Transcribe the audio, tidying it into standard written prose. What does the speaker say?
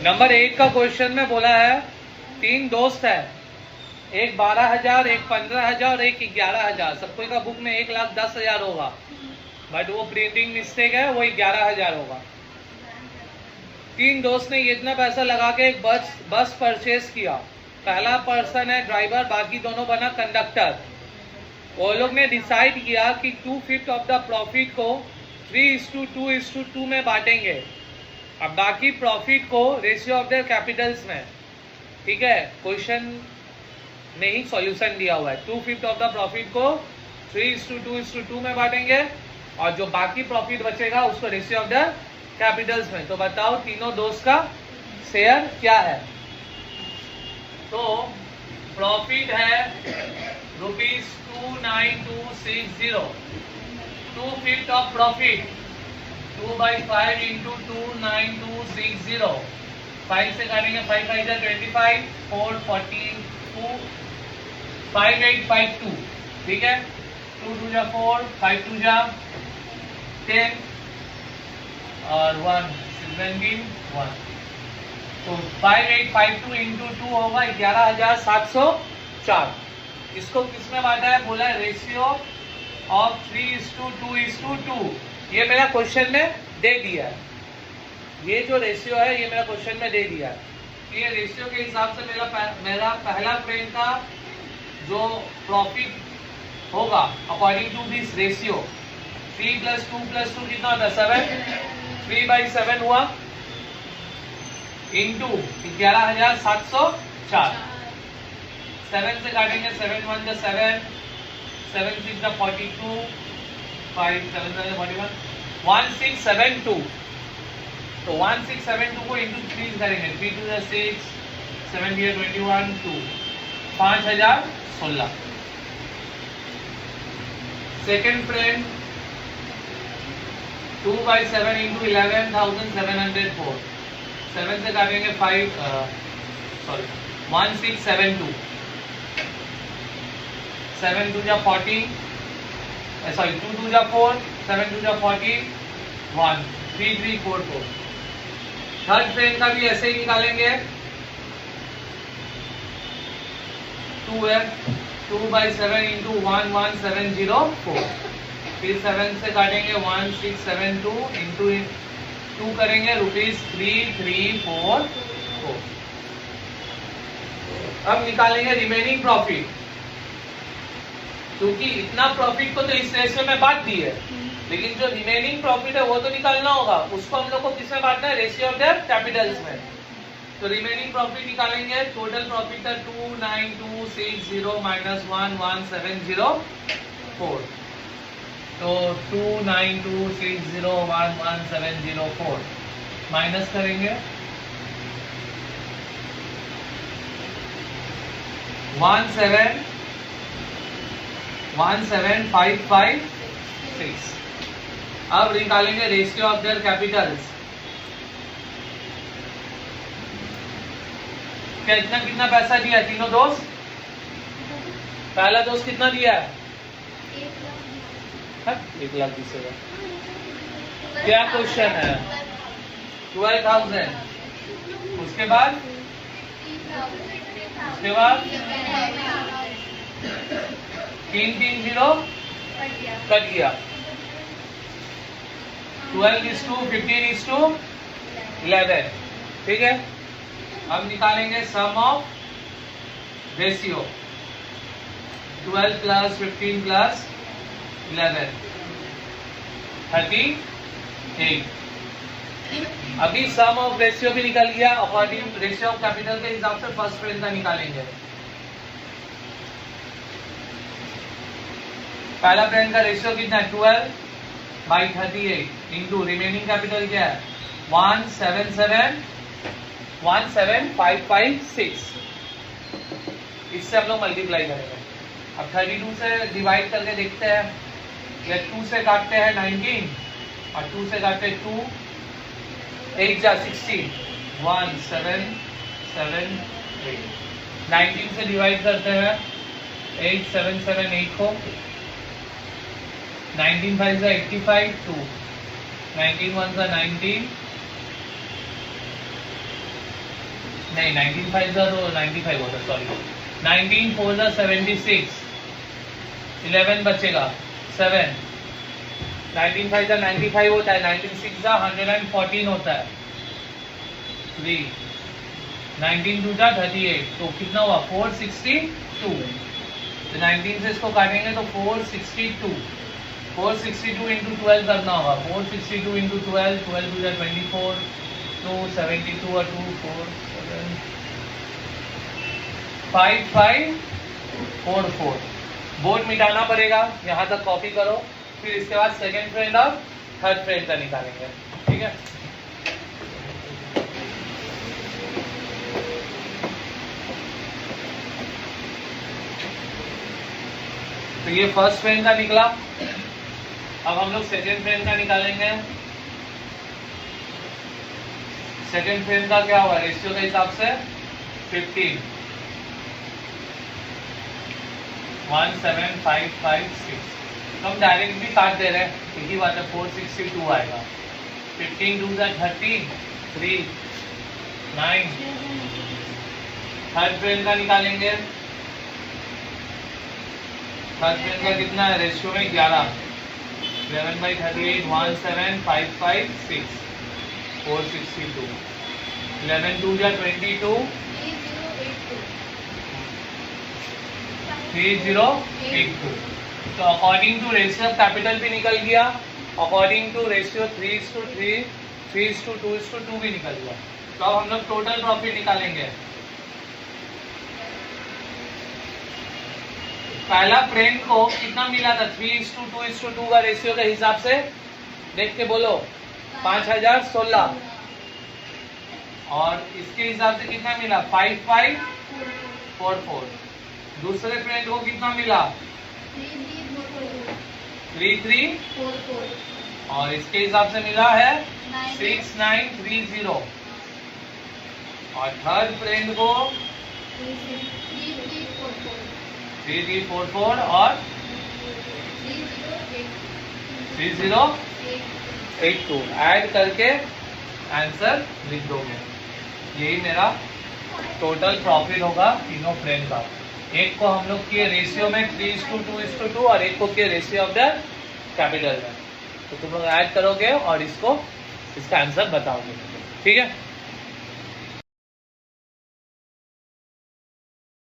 Number 1 का question में बोला है 3 दोस्त है, एक 12,000, एक 15,000, एक 11,000। सबको का बुक में 1,10,000 होगा, बट वो प्रिंटिंग मिस्टेक है, वो 11,000 होगा। 3 दोस्त ने इतना पैसा लगा के एक बस परचेज किया। पहला पर्सन है ड्राइवर, बाकी दोनों बना कंडक्टर। वो लोग ने डिसाइड किया कि 2/5 ऑफ द प्रॉफिट को 3:2:2 में बांटेंगे। अब बाकी प्रॉफिट को रेशियो ऑफ देयर कैपिटल्स में, ठीक है, क्वेश्चन में ही सॉल्यूशन दिया हुआ है। 2/5 ऑफ द प्रॉफिट को 3:2:2 में बांटेंगे और जो बाकी प्रॉफिट बचेगा उसको रेशियो ऑफ द कैपिटल्स में। तो बताओ तीनों दोस्त का शेयर क्या है। तो प्रॉफिट है ₹29260। 2/5 ऑफ प्रॉफिट 2/5 इंटू 29260। 5 से काटेंगे, 5 5 जा 25, 4 14 2 5852, ठीक है। 2 2 जा 4, 5 2 जा 10 और 1 17 1। तो 5852 इंटू 2 होगा 11,704। इसको किसमें बांटा है, बोला है रेशियो ऑफ 3:2:2। ये मेरा क्वेश्चन में दे दिया है। ये जो रेशियो है ये मेरा क्वेश्चन में दे दिया है। ये रेशियो के हिसाब से मेरा पहला फ्रेंड का जो प्रॉफिट होगा अकॉर्डिंग टू दिस रेशियो 3 + 2 + 2 कितना होता है 7। 3/7 हुआ इंटू 11,704। 7 से काटेंगे, 7 1 जा 7, 7 6 जा 42, 5 7 जा 41, 1672। तो 1672 को इंटू 3 करेंगे, 3 2 जा 6, 7 here 21 2, 5,016। Second friend 2/7 into 11,704। 7 से काटेंगे 1672, 7 2 जा 40, 2 2 जा 4, 7 2 जा 40, 1 3 3 4 4। थर्ड फ्रेंड का भी ऐसे ही निकालेंगे। 2 है, 2/7 इंटू 11,704। फिर 7 से काटेंगे, 1672 इंटू 2 करेंगे, ₹3,344। अब निकालेंगे रिमेनिंग प्रॉफिट, क्योंकि इतना प्रॉफिट को तो इस रेशियो में बांट दी है, लेकिन जो रिमेनिंग प्रॉफिट है वो तो निकालना होगा। उसको हम लोग को किसमें बांटना है, रेशियो ऑफ देयर कैपिटल्स में। तो रिमेनिंग प्रॉफिट निकालेंगे। टोटल प्रॉफिट है 29260 माइनस 11,704। तो 29260 11,704 माइनस करेंगे 17,556। अब निकालेंगे रेशियो ऑफ देयर कैपिटल्स। क्या कितना पैसा दिया तीनों दोस्त? पहला दोस्त कितना दिया है? 1,20,000। क्या क्वेश्चन है? 12,000। उसके बाद 3 3 0 कट गया। 12:15:11, ठीक है। अब निकालेंगे सम ऑफ रेशियो 12 + 15 + 11 38। अभी सम ऑफ रेशियो भी निकल गया। अकॉर्डिंग रेशियो ऑफ कैपिटल के हिसाब से फर्स्ट फ्रेंड का निकालेंगे। पहला फ्रेंड का रेशियो कितना है 12/38 इंटू रिमेनिंग कैपिटल क्या है 177,556। इससे हम लोग मल्टीप्लाई करेंगे। अब 32 से डिवाइड करके देखते हैं। या 2 से काटते हैं 19 और 2 से काटते हैं 2, 8 जा 16, 1 7 7 8। 19 से डिवाइड करते हैं 8 7 7 8 को। 19 5 जा 85 2, 19 1 जा 19, नहीं 19 5 तो 95 होता, सॉरी 19 4 76, 11 बचेगा 7, 19 5 95 होता है, 19 6 114 होता है, 3, 19 2 38, तो कितना हुआ 462, तो 19 से इसको काटेंगे तो 462, 462 इंटू 12 करना होगा, 462 इंटू 12, 12 2 24, 272 और 2 4 7 5 5 4 4, बोर्ड मिटाना पड़ेगा, यहाँ तक कॉपी करो, फिर इसके बाद सेकेंड फ्रेंड और थर्ड फ्रेंड का निकालेंगे, ठीक है। तो ये फर्स्ट फ्रेंड का निकला, अब हम लोग सेकेंड फ्रेंड का निकालेंगे। सेकेंड फ्रेंड का क्या हुआ रेशियो के हिसाब से 15, 17556, तो हम डायरेक्ट भी काट दे रहे हैं, एक ही बात है, 462 आएगा, 15 2 13, 3 9, थर्ड फ्रेंड का निकालेंगे, थर्ड फ्रेंड का कितना है रेशियो में 11, 11/38, 17556, 462, 11 2 22, 3082, तो अकॉर्डिंग टू रेशियो कैपिटल भी निकल गया, अकॉर्डिंग टू रेशियो 3:3, 3:2 भी निकल गया। तो अब हम लोग टोटल प्रॉफिट निकालेंगे। पहला फ्रेंड को कितना मिला था 3:2 का रेशियो के हिसाब से, देख के बोलो 5016, और इसके हिसाब से कितना मिला 5544। दूसरे फ्रेंड को कितना मिला 3344, और इसके हिसाब से मिला है 6930, और थर्ड फ्रेंड को 3344 और 3082 ऐड करके आंसर लिख दोगे। यही मेरा टोटल प्रॉफिट होगा तीनों फ्रेंड का। एक को हम लोग किए रेशियो में 3:2 और एक को किए रेशियो ऑफ द कैपिटल में। तो तुम लोग ऐड करोगे और इसका आंसर बताओगे, ठीक है।